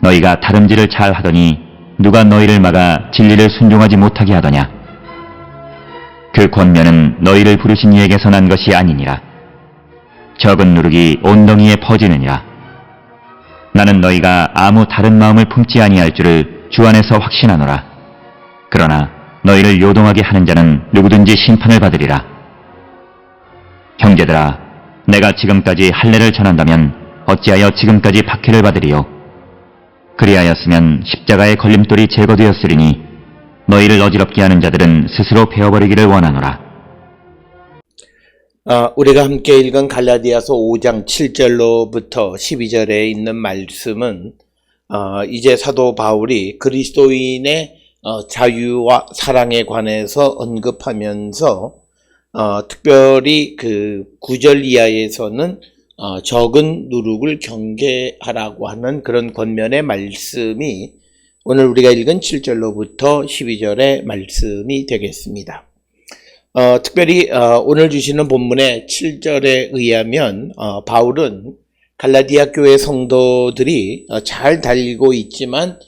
너희가 다름질을 잘 하더니 누가 너희를 막아 진리를 순종하지 못하게 하더냐? 그 권면은 너희를 부르신 이에게서 난 것이 아니니라. 적은 누룩이 온 덩이에 퍼지느니라. 나는 너희가 아무 다른 마음을 품지 아니할 줄을 주 안에서 확신하노라. 그러나 너희를 요동하게 하는 자는 누구든지 심판을 받으리라. 형제들아, 내가 지금까지 할례를 전한다면 어찌하여 지금까지 박해를 받으리요? 그리하였으면 십자가의 걸림돌이 제거되었으리니 너희를 어지럽게 하는 자들은 스스로 베어버리기를 원하노라. 우리가 함께 읽은 갈라디아서 5장 7절로부터 12절에 있는 말씀은 이제 사도 바울이 그리스도인의 자유와 사랑에 관해서 언급하면서 특별히 그 9절 이하에서는 적은 누룩을 경계하라고 하는 그런 권면의 말씀이 오늘 우리가 읽은 7절로부터 12절의 말씀이 되겠습니다. 특별히 오늘 주시는 본문의 7절에 의하면 바울은 갈라디아 교회 성도들이 잘 달리고 있지만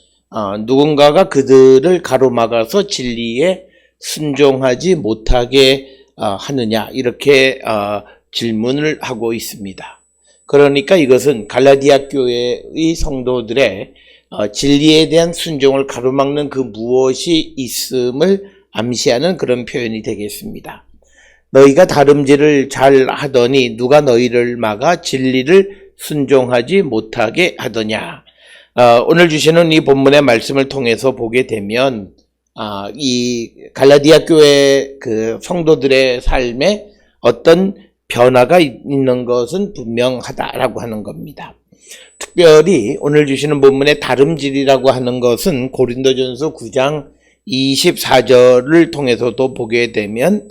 누군가가 그들을 가로막아서 진리에 순종하지 못하게 하느냐 이렇게 질문을 하고 있습니다. 그러니까 이것은 갈라디아 교회의 성도들의 진리에 대한 순종을 가로막는 그 무엇이 있음을 암시하는 그런 표현이 되겠습니다. 너희가 다름질을 잘 하더니 누가 너희를 막아 진리를 순종하지 못하게 하더냐. 오늘 주시는 이 본문의 말씀을 통해서 보게 되면 이 갈라디아 교회 그 성도들의 삶에 어떤 변화가 있는 것은 분명하다라고 하는 겁니다. 특별히 오늘 주시는 본문의 다름질이라고 하는 것은 고린도전서 9장 24절을 통해서도 보게 되면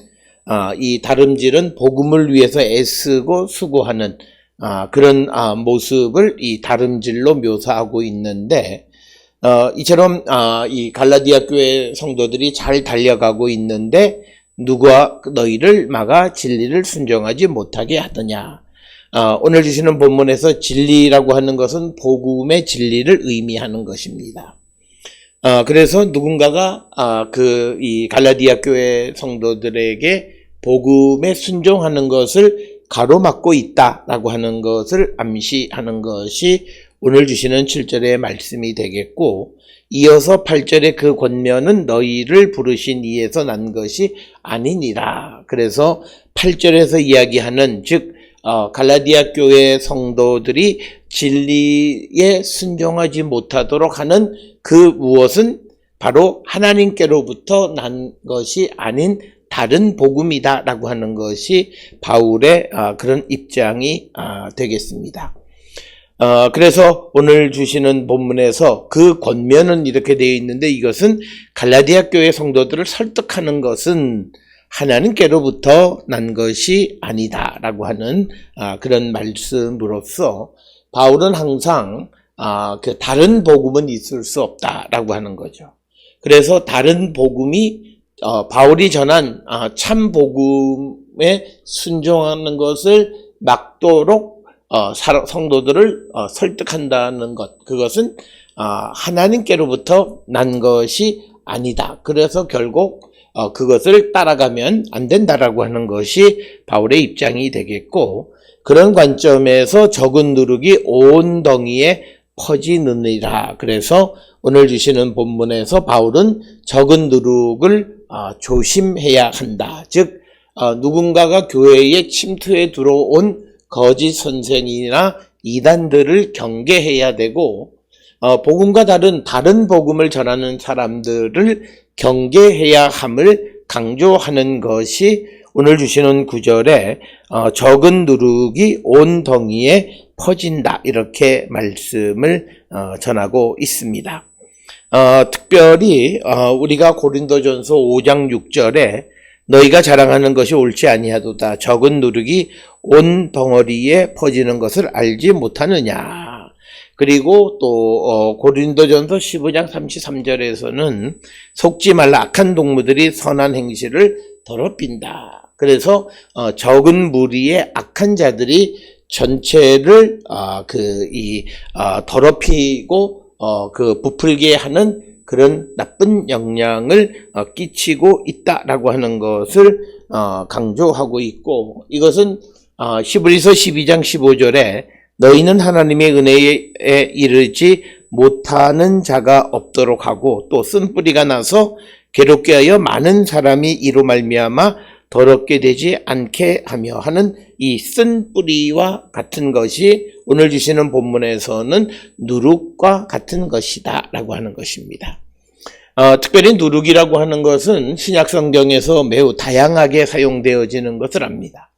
이 다름질은 복음을 위해서 애쓰고 수고하는 그런 모습을 이 다름질로 묘사하고 있는데 이처럼 이 갈라디아 교회 성도들이 잘 달려가고 있는데 누가 너희를 막아 진리를 순종하지 못하게 하더냐. 오늘 주시는 본문에서 진리라고 하는 것은 복음의 진리를 의미하는 것입니다. 그래서 누군가가 이 갈라디아 교회 성도들에게 복음에 순종하는 것을 가로막고 있다라고 하는 것을 암시하는 것이 오늘 주시는 7절의 말씀이 되겠고, 이어서 8절의 그 권면은 너희를 부르신 이에서 난 것이 아니니라. 그래서 8절에서 이야기하는 즉 갈라디아 교회 성도들이 진리에 순종하지 못하도록 하는 그 무엇은 바로 하나님께로부터 난 것이 아닌 다른 복음이다 라고 하는 것이 바울의 그런 입장이 되겠습니다. 그래서 오늘 주시는 본문에서 그 권면은 이렇게 되어 있는데 이것은 갈라디아 교회 성도들을 설득하는 것은 하나님께로부터 난 것이 아니다 라고 하는 그런 말씀으로써 바울은 항상 그 다른 복음은 있을 수 없다 라고 하는 거죠. 그래서 다른 복음이 바울이 전한 참 복음에 순종하는 것을 막도록 성도들을 설득한다는 것, 그것은 하나님께로부터 난 것이 아니다. 그래서 결국 그것을 따라가면 안 된다라고 하는 것이 바울의 입장이 되겠고, 그런 관점에서 적은 누룩이 온 덩이에 퍼지느니라. 그래서 오늘 주시는 본문에서 바울은 적은 누룩을 조심해야 한다. 즉 누군가가 교회에 침투해 들어온 거짓 선생이나 이단들을 경계해야 되고, 복음과 다른 복음을 전하는 사람들을 경계해야 함을 강조하는 것이 오늘 주시는 9절에 적은 누룩이 온 덩이에 퍼진다 이렇게 말씀을 전하고 있습니다. 특별히 우리가 고린도전서 5장 6절에 너희가 자랑하는 것이 옳지 아니하도다. 적은 누룩이 온 덩어리에 퍼지는 것을 알지 못하느냐. 그리고 또 고린도전서 15장 33절에서는 속지 말라. 악한 동무들이 선한 행실을 더럽힌다. 그래서 적은 무리의 악한 자들이 전체를 더럽히고 부풀게 하는 그런 나쁜 영향을 끼치고 있다라고 하는 것을 강조하고 있고, 이것은 히브리서 12장 15절에 너희는 하나님의 은혜에 이르지 못하는 자가 없도록 하고 또 쓴뿌리가 나서 괴롭게 하여 많은 사람이 이로 말미암아 더럽게 되지 않게 하며 하는 이 쓴뿌리와 같은 것이 오늘 주시는 본문에서는 누룩과 같은 것이다 라고 하는 것입니다. 특별히 누룩이라고 하는 것은 신약 성경에서 매우 다양하게 사용되어지는 것을 압니다.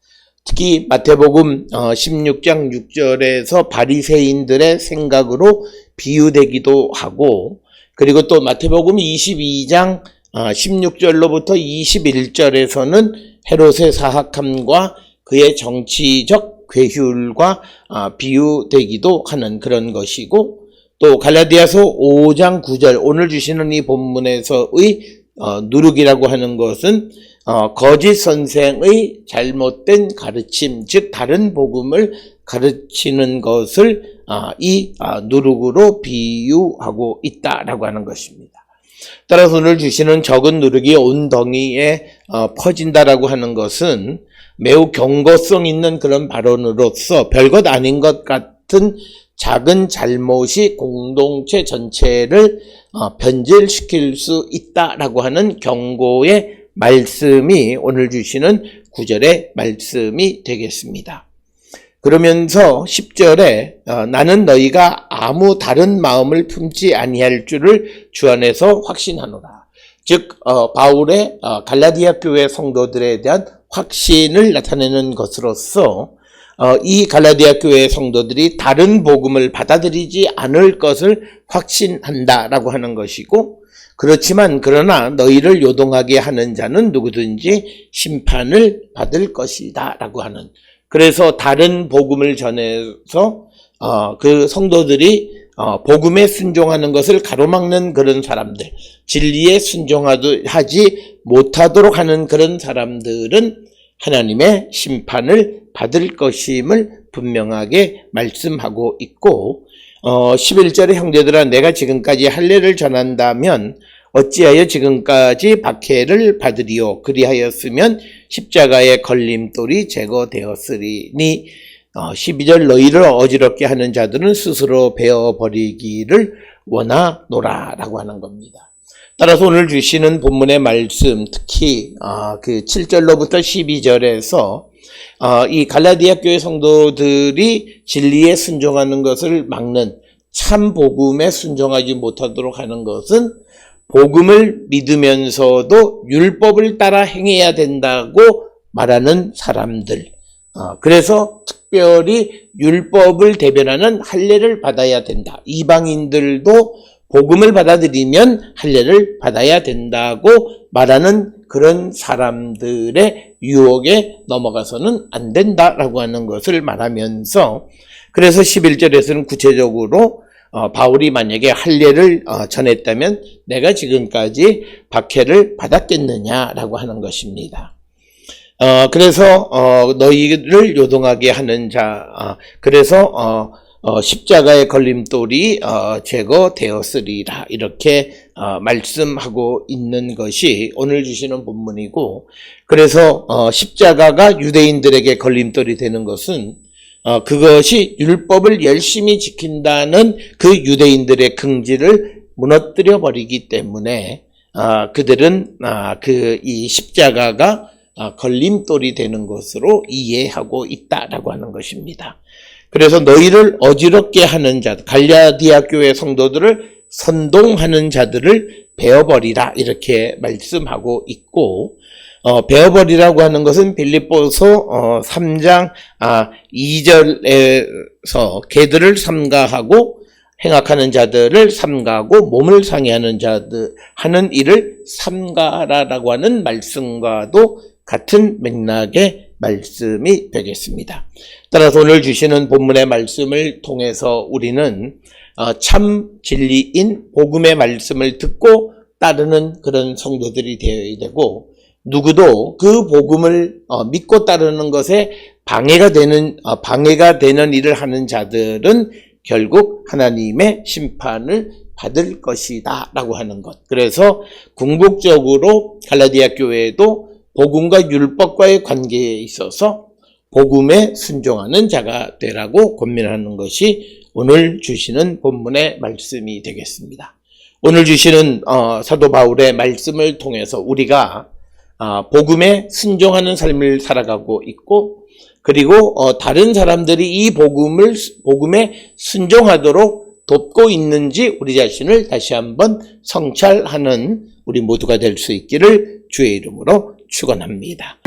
특히 마태복음 16장 6절에서 바리새인들의 생각으로 비유되기도 하고, 그리고 또 마태복음 22장 16절로부터 21절에서는 헤롯의 사악함과 그의 정치적 괴휼과 비유되기도 하는 그런 것이고, 또 갈라디아서 5장 9절 오늘 주시는 이 본문에서의 누룩이라고 하는 것은 거짓 선생의 잘못된 가르침, 즉 다른 복음을 가르치는 것을 이 누룩으로 비유하고 있다라고 하는 것입니다. 따라서 오늘 주시는 적은 누룩이 온 덩이에 퍼진다라고 하는 것은 매우 경고성 있는 그런 발언으로서 별것 아닌 것 같은 작은 잘못이 공동체 전체를 변질시킬 수 있다라고 하는 경고의 말씀이 오늘 주시는 9절의 말씀이 되겠습니다. 그러면서 10절에 나는 너희가 아무 다른 마음을 품지 아니할 줄을 주 안에서 확신하노라. 즉 바울의 갈라디아 교회 성도들에 대한 확신을 나타내는 것으로서 이 갈라디아 교회 성도들이 다른 복음을 받아들이지 않을 것을 확신한다라고 하는 것이고, 그렇지만 그러나 너희를 요동하게 하는 자는 누구든지 심판을 받을 것이다 라고 하는, 그래서 다른 복음을 전해서 그 성도들이 복음에 순종하는 것을 가로막는 그런 사람들, 진리에 순종하지 못하도록 하는 그런 사람들은 하나님의 심판을 받을 것임을 분명하게 말씀하고 있고, 11절에 형제들아 내가 지금까지 할례를 전한다면 어찌하여 지금까지 박해를 받으리요. 그리하였으면 십자가의 걸림돌이 제거되었으리니 12절 너희를 어지럽게 하는 자들은 스스로 베어버리기를 원하노라 라고 하는 겁니다. 따라서 오늘 주시는 본문의 말씀, 특히 그 7절로부터 12절에서 이 갈라디아 교회 성도들이 진리에 순종하는 것을 막는, 참 복음에 순종하지 못하도록 하는 것은 복음을 믿으면서도 율법을 따라 행해야 된다고 말하는 사람들, 그래서 특별히 율법을 대변하는 할례를 받아야 된다. 이방인들도 복음을 받아들이면 할례를 받아야 된다고 말하는 그런 사람들의 유혹에 넘어가서는 안 된다라고 하는 것을 말하면서, 그래서 11절에서는 구체적으로 바울이 만약에 할례를 전했다면 내가 지금까지 박해를 받았겠느냐라고 하는 것입니다. 그래서 너희를 요동하게 하는 자, 그래서 십자가의 걸림돌이 제거되었으리라 이렇게 말씀하고 있는 것이 오늘 주시는 본문이고, 그래서 십자가가 유대인들에게 걸림돌이 되는 것은 그것이 율법을 열심히 지킨다는 그 유대인들의 긍지를 무너뜨려 버리기 때문에 그들은 이 십자가가 걸림돌이 되는 것으로 이해하고 있다라고 하는 것입니다. 그래서 너희를 어지럽게 하는 자, 갈라디아 교회 성도들을 선동하는 자들을 베어버리라 이렇게 말씀하고 있고, 베어버리라고 하는 것은 빌립보서 3장 2절에서 개들을 삼가하고 행악하는 자들을 삼가하고 몸을 상해하는 자들 하는 일을 삼가라라고 하는 말씀과도 같은 맥락의 말씀이 되겠습니다. 따라서 오늘 주시는 본문의 말씀을 통해서 우리는 참 진리인 복음의 말씀을 듣고 따르는 그런 성도들이 되어야 되고, 누구도 그 복음을 믿고 따르는 것에 방해가 되는 일을 하는 자들은 결국 하나님의 심판을 받을 것이다 라고 하는 것. 그래서 궁극적으로 갈라디아 교회도 복음과 율법과의 관계에 있어서 복음에 순종하는 자가 되라고 권면하는 것이 오늘 주시는 본문의 말씀이 되겠습니다. 오늘 주시는 사도 바울의 말씀을 통해서 우리가 복음에 순종하는 삶을 살아가고 있고, 그리고 다른 사람들이 이 복음에 순종하도록 돕고 있는지 우리 자신을 다시 한번 성찰하는 우리 모두가 될 수 있기를 주의 이름으로 축원합니다.